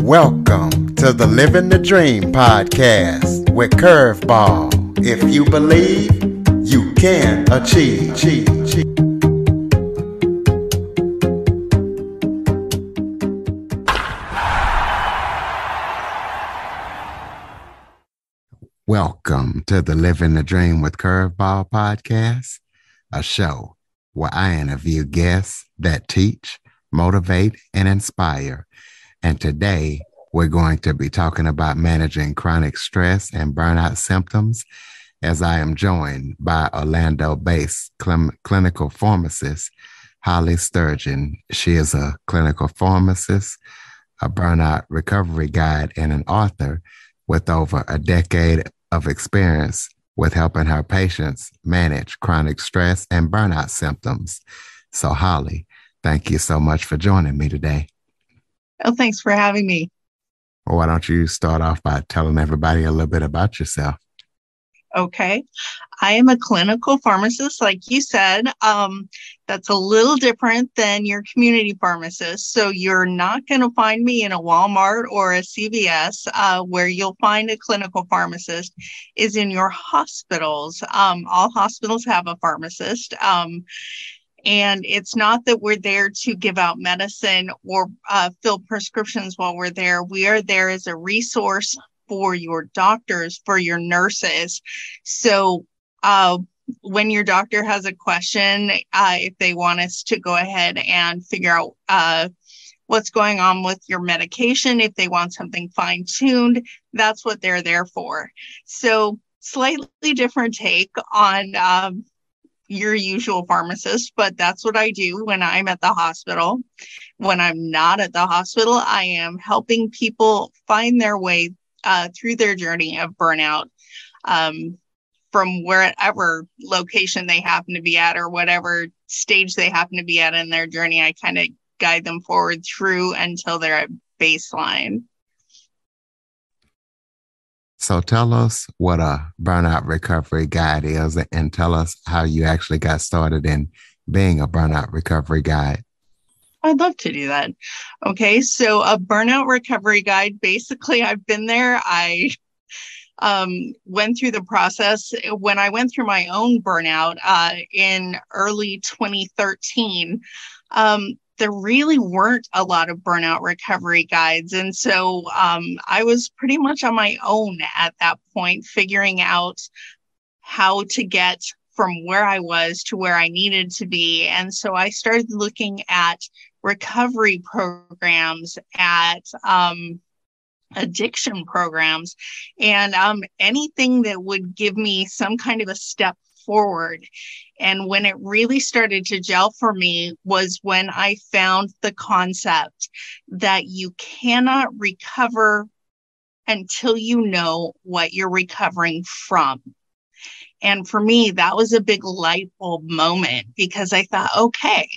Welcome to the Living the Dream podcast with Curveball. If you believe, you can achieve. Welcome to the Living the Dream with Curveball podcast, a show where I interview guests that teach, motivate, and inspire. And today we're going to be talking about managing chronic stress and burnout symptoms, as I am joined by Orlando-based clinical pharmacist, Hollie Sturgeon. She is a clinical pharmacist, a burnout recovery guide, and an author with over a decade of experience with helping her patients manage chronic stress and burnout symptoms. So, Hollie, thank you so much for joining me today. Oh, thanks for having me. Well, why don't you start off by telling everybody a little bit about yourself? Okay. I am a clinical pharmacist, like you said. That's a little different than your community pharmacist. So you're not going to find me in a Walmart or a CVS. Where you'll find a clinical pharmacist is in your hospitals. All hospitals have a pharmacist. And it's not that we're there to give out medicine or fill prescriptions while we're there. We are there as a resource for your doctors, for your nurses. So when your doctor has a question, if they want us to go ahead and figure out what's going on with your medication, if they want something fine-tuned, that's what they're there for. So slightly different take on your usual pharmacist, but that's what I do when I'm at the hospital. When I'm not at the hospital, I am helping people find their way through their journey of burnout from wherever location they happen to be at or whatever stage they happen to be at in their journey. I kind of guide them forward through until they're at baseline. So tell us what a burnout recovery guide is and tell us how you actually got started in being a burnout recovery guide. I'd love to do that. Okay, so a burnout recovery guide, basically I've been there. I went through the process when I went through my own burnout in early 2013. There really weren't a lot of burnout recovery guides. And so I was pretty much on my own at that point, figuring out how to get from where I was to where I needed to be. And so I started looking at recovery programs, at addiction programs, and anything that would give me some kind of a step forward. And when it really started to gel for me was when I found the concept that you cannot recover until you know what you're recovering from. And for me, that was a big light bulb moment because I thought, okay,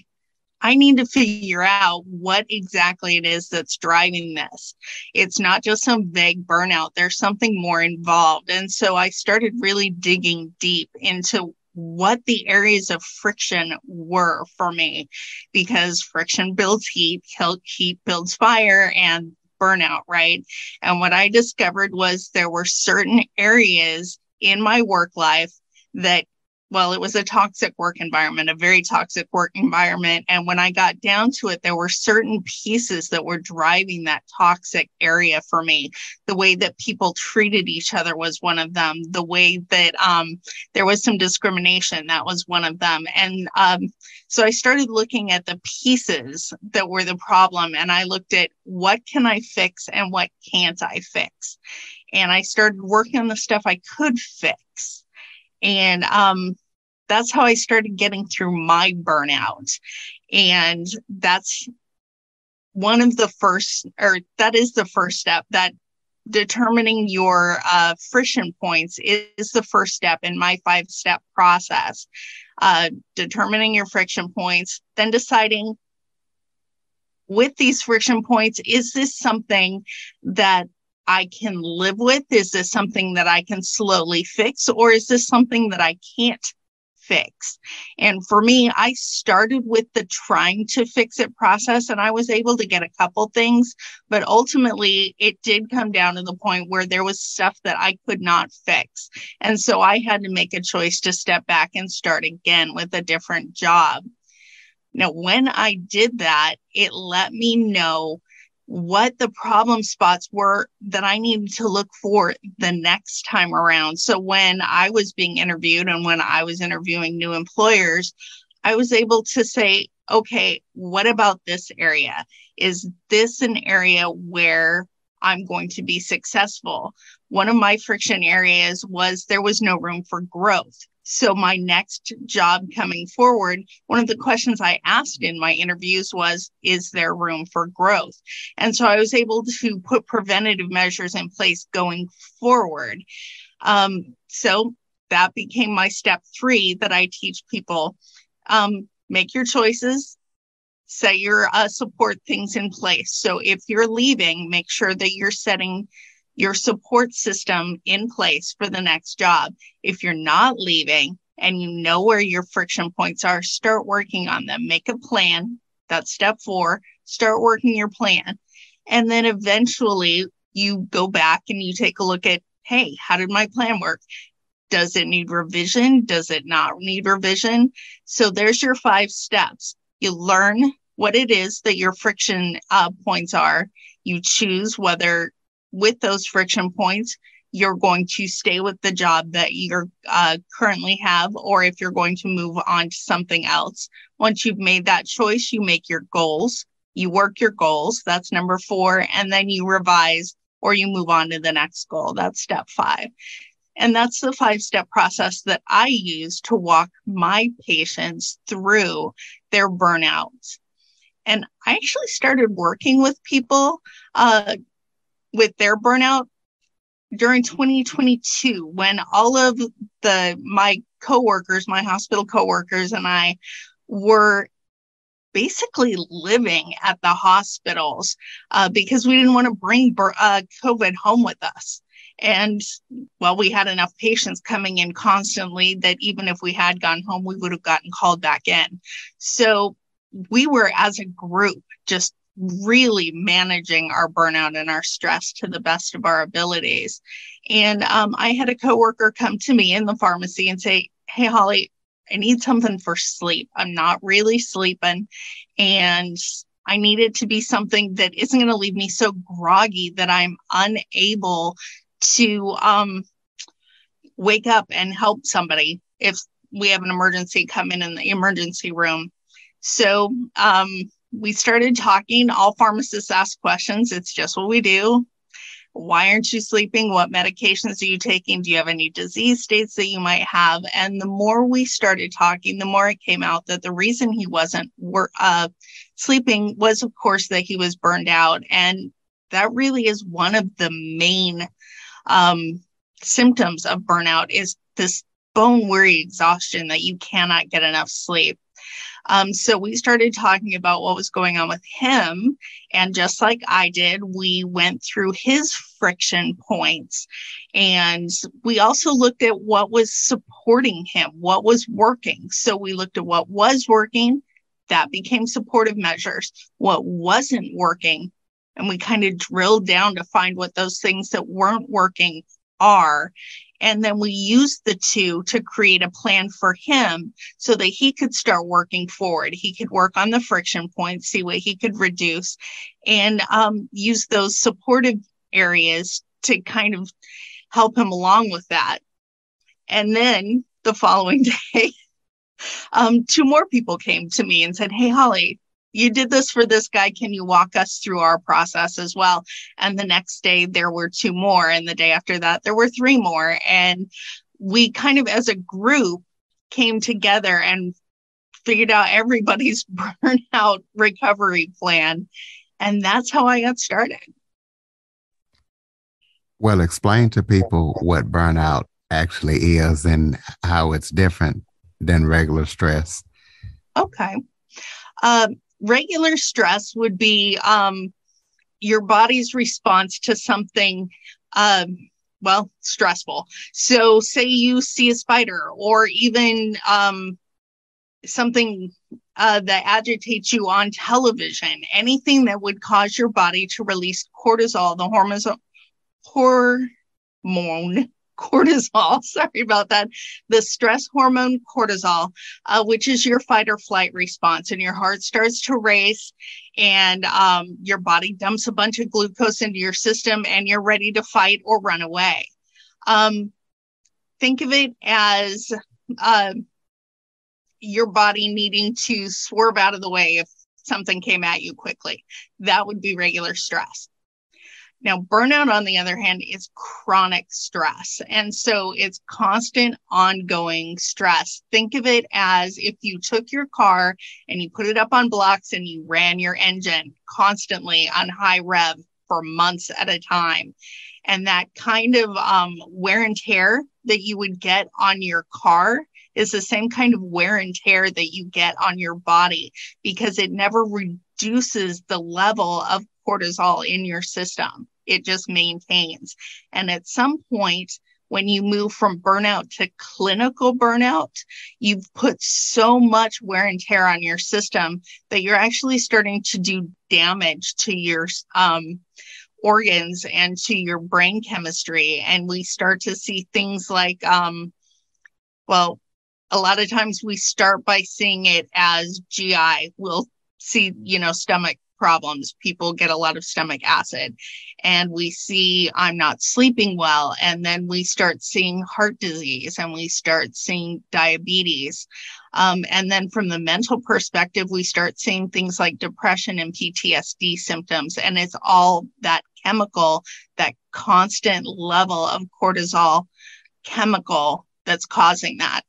I need to figure out what exactly it is that's driving this. It's not just some vague burnout. There's something more involved. And so I started really digging deep into what the areas of friction were for me, because friction builds heat, heat builds fire, and burnout, right? And what I discovered was there were certain areas in my work life that, well, it was a toxic work environment, a very toxic work environment. And when I got down to it, there were certain pieces that were driving that toxic area for me. The way that people treated each other was one of them. The way that there was some discrimination, that was one of them. And so I started looking at the pieces that were the problem. And I looked at what can I fix and what can't I fix? And I started working on the stuff I could fix. And that's how I started getting through my burnout. And that's one of the first, or that is the first step, that determining your friction points is the first step in my 5-step process. Determining your friction points, then deciding with these friction points, is this something that I can live with? Is this something that I can slowly fix? Or is this something that I can't fix. And for me, I started with the trying to fix it process, and I was able to get a couple things, but ultimately it did come down to the point where there was stuff that I could not fix. And so I had to make a choice to step back and start again with a different job. Now, when I did that, it let me know what the problem spots were that I needed to look for the next time around. So when I was being interviewed and when I was interviewing new employers, I was able to say, okay, what about this area? Is this an area where I'm going to be successful? One of my friction areas was there was no room for growth. So my next job coming forward, one of the questions I asked in my interviews was, is there room for growth? And so I was able to put preventative measures in place going forward. So that became my step 3 that I teach people. Make your choices, set your support things in place. So if you're leaving, make sure that you're setting your support system in place for the next job. If you're not leaving and you know where your friction points are, start working on them. Make a plan. That's step 4. Start working your plan. And then eventually you go back and you take a look at, hey, how did my plan work? Does it need revision? Does it not need revision? So there's your 5 steps. You learn what it is that your friction points are. You choose whether with those friction points, you're going to stay with the job that you're currently have, or if you're going to move on to something else. Once you've made that choice, you make your goals, you work your goals. That's number 4. And then you revise or you move on to the next goal. That's step 5. And that's the 5-step process that I use to walk my patients through their burnouts. And I actually started working with people with their burnout during 2022, when all of my coworkers, my hospital coworkers, and I were basically living at the hospitals because we didn't want to bring COVID home with us. And well, we had enough patients coming in constantly that even if we had gone home, we would have gotten called back in. So we were, as a group, just really managing our burnout and our stress to the best of our abilities. And I had a coworker come to me in the pharmacy and say, hey, Hollie, I need something for sleep. I'm not really sleeping. And I need it to be something that isn't going to leave me so groggy that I'm unable to wake up and help somebody if we have an emergency come in the emergency room. So we started talking. All pharmacists ask questions. It's just what we do. Why aren't you sleeping? What medications are you taking? Do you have any disease states that you might have? And the more we started talking, the more it came out that the reason he wasn't sleeping was, of course, that he was burned out. And that really is one of the main symptoms of burnout, is this bone-weary exhaustion that you cannot get enough sleep. So we started talking about what was going on with him. And just like I did, we went through his friction points. And we also looked at what was supporting him, what was working. So we looked at what was working. That became supportive measures. What wasn't working, and we kind of drilled down to find what those things that weren't working are. And then we used the two to create a plan for him so that he could start working forward. He could work on the friction points, see what he could reduce, and use those supportive areas to kind of help him along with that. And then the following day, 2 more people came to me and said, hey, Hollie, you did this for this guy. Can you walk us through our process as well? And the next day there were 2 more. And the day after that, there were 3 more. And we kind of, as a group, came together and figured out everybody's burnout recovery plan. And that's how I got started. Well, explain to people what burnout actually is and how it's different than regular stress. Okay. Regular stress would be your body's response to something well, stressful. So say you see a spider, or even something that agitates you on television, anything that would cause your body to release cortisol, the hormone cortisol, sorry about that, the stress hormone cortisol, which is your fight or flight response, and your heart starts to race, and your body dumps a bunch of glucose into your system, and you're ready to fight or run away. Think of it as your body needing to swerve out of the way if something came at you quickly. That would be regular stress. Now, burnout, on the other hand, is chronic stress. And so it's constant, ongoing stress. Think of it as if you took your car and you put it up on blocks and you ran your engine constantly on high rev for months at a time. And that kind of wear and tear that you would get on your car is the same kind of wear and tear that you get on your body, because it never reduces the level of cortisol in your system. It just maintains. And at some point, when you move from burnout to clinical burnout, you've put so much wear and tear on your system that you're actually starting to do damage to your organs and to your brain chemistry. And we start to see things like, well, a lot of times we start by seeing it as GI. We'll see, stomach problems. People get a lot of stomach acid, and we see I'm not sleeping well. And then we start seeing heart disease, and we start seeing diabetes. And then from the mental perspective, we start seeing things like depression and PTSD symptoms. And it's all that chemical, that constant level of cortisol chemical that's causing that.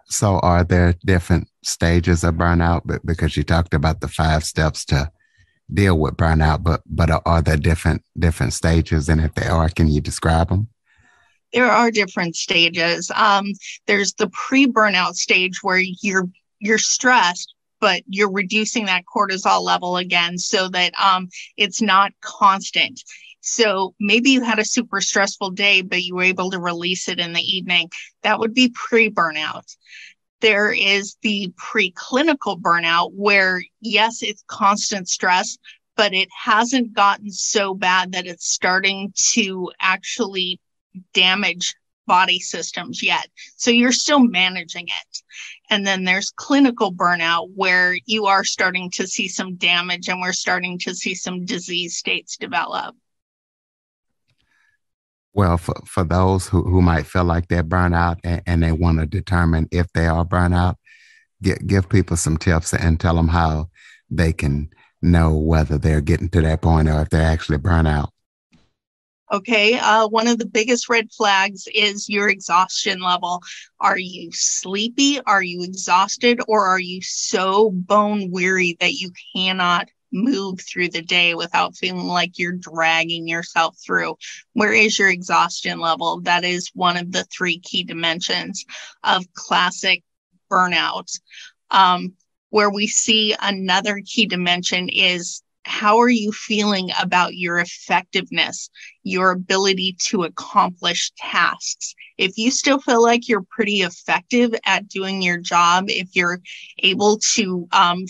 So are there different stages of burnout? Because you talked about the 5 steps to deal with burnout, but are there different stages? And if they are, can you describe them? There are different stages. There's the pre-burnout stage where you're stressed, but you're reducing that cortisol level again so that it's not constant. So maybe you had a super stressful day, but you were able to release it in the evening. That would be pre-burnout. There is the preclinical burnout where, yes, it's constant stress, but it hasn't gotten so bad that it's starting to actually damage body systems yet. So you're still managing it. And then there's clinical burnout where you are starting to see some damage and we're starting to see some disease states develop. Well, for those who might feel like they're burnout and they want to determine if they are burnout, give people some tips and tell them how they can know whether they're getting to that point or if they're actually burnout. Okay, one of the biggest red flags is your exhaustion level. Are you sleepy? Are you exhausted? Or are you so bone weary that you cannot move through the day without feeling like you're dragging yourself through? Where is your exhaustion level? That is one of the 3 key dimensions of classic burnout. Where we see another key dimension is, how are you feeling about your effectiveness, your ability to accomplish tasks? If you still feel like you're pretty effective at doing your job, if you're able to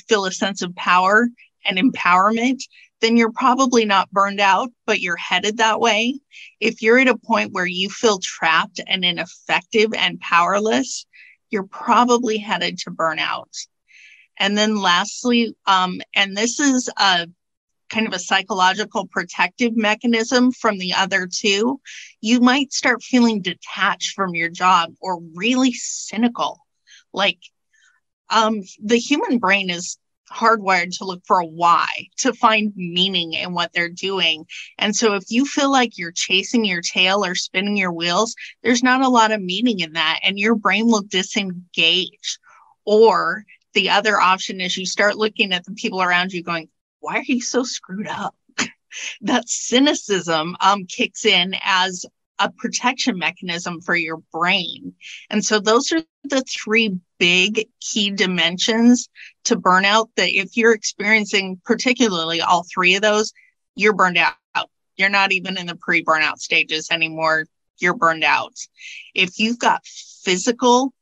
feel a sense of power and empowerment, then you're probably not burned out, but you're headed that way. If you're at a point where you feel trapped and ineffective and powerless, you're probably headed to burnout. And then lastly, and this is a kind of a psychological protective mechanism from the other 2, you might start feeling detached from your job or really cynical. Like the human brain is hardwired to look for a why, to find meaning in what they're doing. And so if you feel like you're chasing your tail or spinning your wheels, there's not a lot of meaning in that, and your brain will disengage. Or the other option is you start looking at the people around you going, why are you so screwed up? That cynicism kicks in as a protection mechanism for your brain. And so those are the 3 big key dimensions to burnout, that if you're experiencing particularly all 3 of those, you're burned out. You're not even in the pre-burnout stages anymore. You're burned out. If you've got physical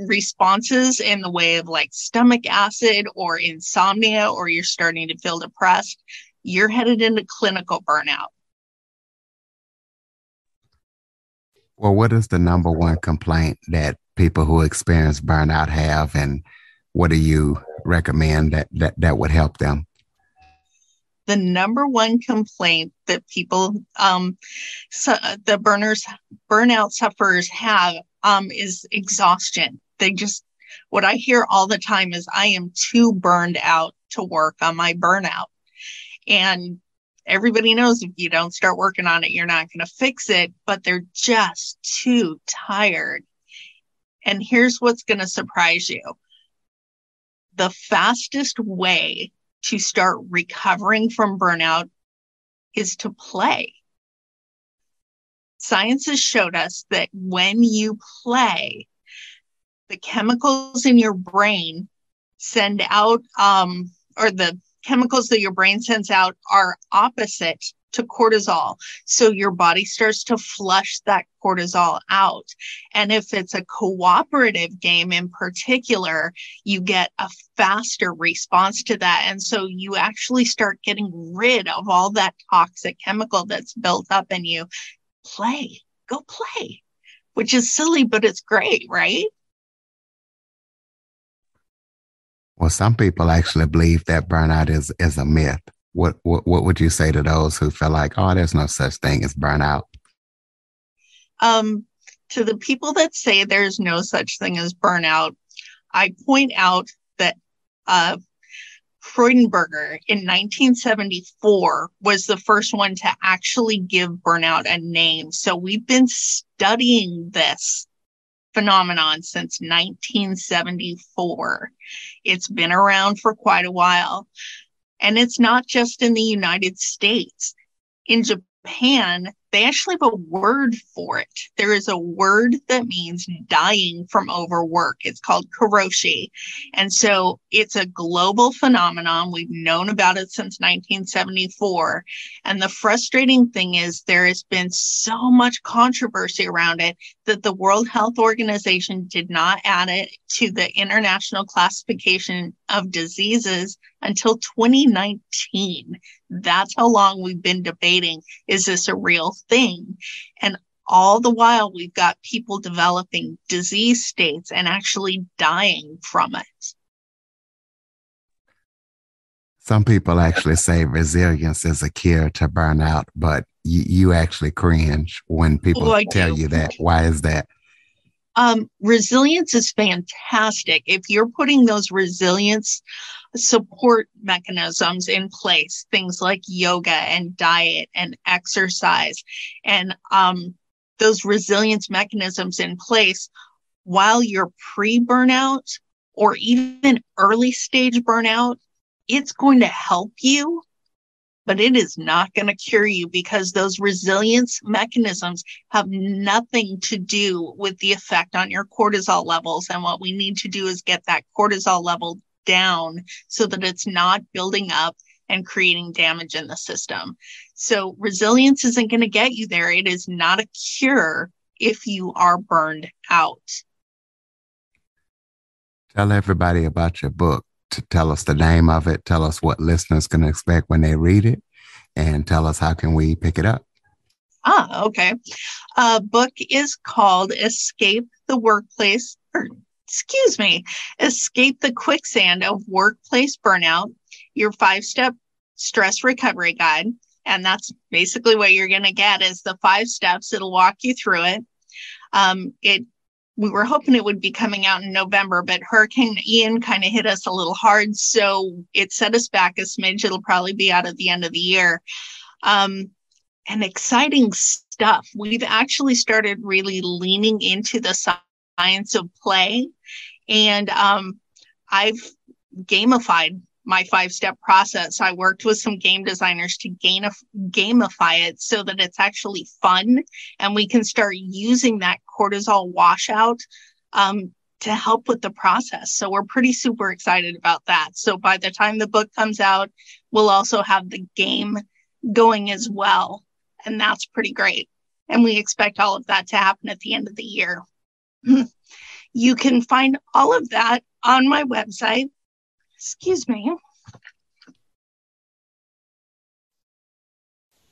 responses in the way of like stomach acid or insomnia, or you're starting to feel depressed, you're headed into clinical burnout. Well, what is the number one complaint that people who experience burnout have, and what do you recommend that would help them? The number one complaint that people, burnout sufferers have, is exhaustion. What I hear all the time is, I am too burned out to work on my burnout. And everybody knows if you don't start working on it, you're not going to fix it, but they're just too tired. And here's what's going to surprise you. The fastest way to start recovering from burnout is to play. Science has showed us that when you play, the chemicals in your brain send out, or the chemicals that your brain sends out are opposite to cortisol. So your body starts to flush that cortisol out. And if it's a cooperative game in particular, you get a faster response to that. And so you actually start getting rid of all that toxic chemical that's built up in you. Go play, which is silly, but it's great, right? Well, some people actually believe that burnout is a myth. What would you say to those who feel like, oh, there's no such thing as burnout? To the people that say there's no such thing as burnout, I point out that Freudenberger in 1974 was the first one to actually give burnout a name. So we've been studying this phenomenon since 1974. It's been around for quite a while. And it's not just in the United States. In Japan, they actually have a word for it. There is a word that means dying from overwork. It's called karoshi. And so it's a global phenomenon. We've known about it since 1974. And the frustrating thing is there has been so much controversy around it that the World Health Organization did not add it to the International Classification of Diseases until 2019. That's how long we've been debating, is this a real thing? And all the while, we've got people developing disease states and actually dying from it. Some people actually say resilience is a cure to burnout, but you actually cringe when people tell you that. Why is that? Resilience is fantastic. If you're putting those resilience support mechanisms in place, things like yoga and diet and exercise, and those resilience mechanisms in place while you're pre-burnout or even early stage burnout, it's going to help you, but it is not going to cure you, because those resilience mechanisms have nothing to do with the effect on your cortisol levels. And what we need to do is get that cortisol level down so that it's not building up and creating damage in the system. So resilience isn't going to get you there. It is not a cure if you are burned out. Tell everybody about your book. Tell us the name of it. Tell us what listeners can expect when they read it, and tell us how can we pick it up. Okay. Book is called Escape the Quicksand of Workplace Burnout, your 5-step stress recovery guide. And that's basically what you're going to get is the 5 steps. It'll walk you through it. We were hoping it would be coming out in November, but Hurricane Ian kind of hit us a little hard. So it set us back a smidge. It'll probably be out at the end of the year. And exciting stuff. We've actually started really leaning into the science of play. And I've gamified my 5-step process. I worked with some game designers to gamify it so that it's actually fun, and we can start using that cortisol washout to help with the process. So we're pretty super excited about that. So by the time the book comes out, we'll also have the game going as well. And that's pretty great. And we expect all of that to happen at the end of the year. You can find all of that on my website. Excuse me.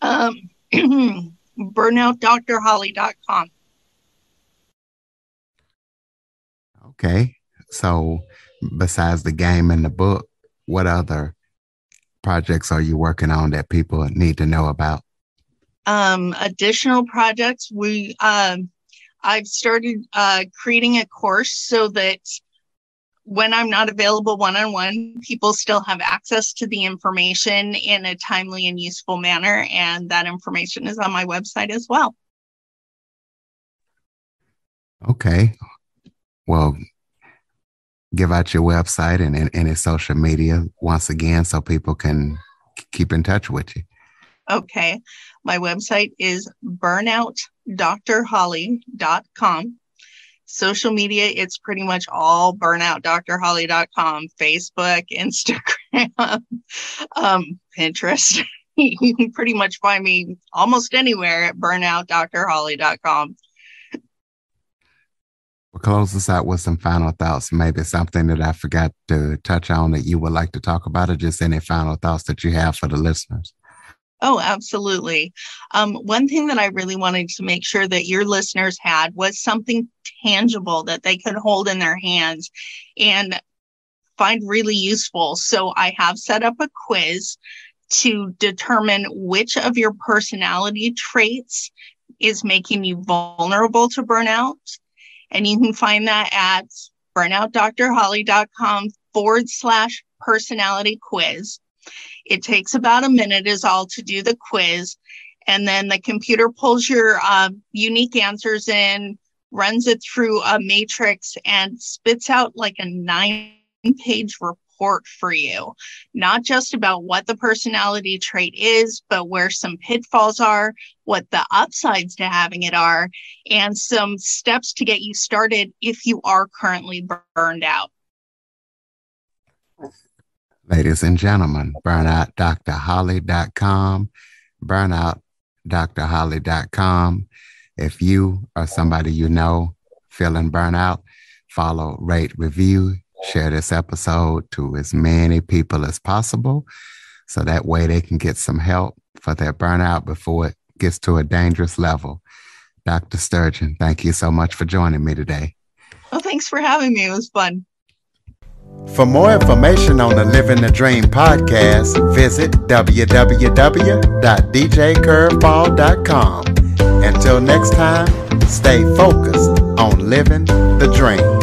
burnoutdrhollie.com. Okay. So besides the game and the book, what other projects are you working on that people need to know about? Additional projects, I've started creating a course so that when I'm not available one-on-one, people still have access to the information in a timely and useful manner. And that information is on my website as well. Okay. Well, give out your website and any social media once again so people can keep in touch with you. Okay. My website is burnoutdrhollie.com. Social media, it's pretty much all burnoutdrhollie.com, Facebook, Instagram, Pinterest. You can pretty much find me almost anywhere at burnoutdrhollie.com. We'll close this out with some final thoughts. Maybe something that I forgot to touch on that you would like to talk about, or just any final thoughts that you have for the listeners. Oh, absolutely. One thing that I really wanted to make sure that your listeners had was something tangible that they could hold in their hands and find really useful. So I have set up a quiz to determine which of your personality traits is making you vulnerable to burnout. And you can find that at burnoutdrhollie.com/personality quiz. It takes about a minute is all to do the quiz. And then the computer pulls your unique answers in, runs it through a matrix, and spits out like a 9-page report for you. Not just about what the personality trait is, but where some pitfalls are, what the upsides to having it are, and some steps to get you started if you are currently burned out. Ladies and gentlemen, burnoutdrhollie.com, burnoutdrhollie.com. If you or somebody you know feeling burnout, follow, rate, review, share this episode to as many people as possible so that way they can get some help for their burnout before it gets to a dangerous level. Dr. Sturgeon, thank you so much for joining me today. Well, thanks for having me. It was fun. For more information on the Living the Dream podcast, visit www.djcurveball.com. Until next time, stay focused on living the dream.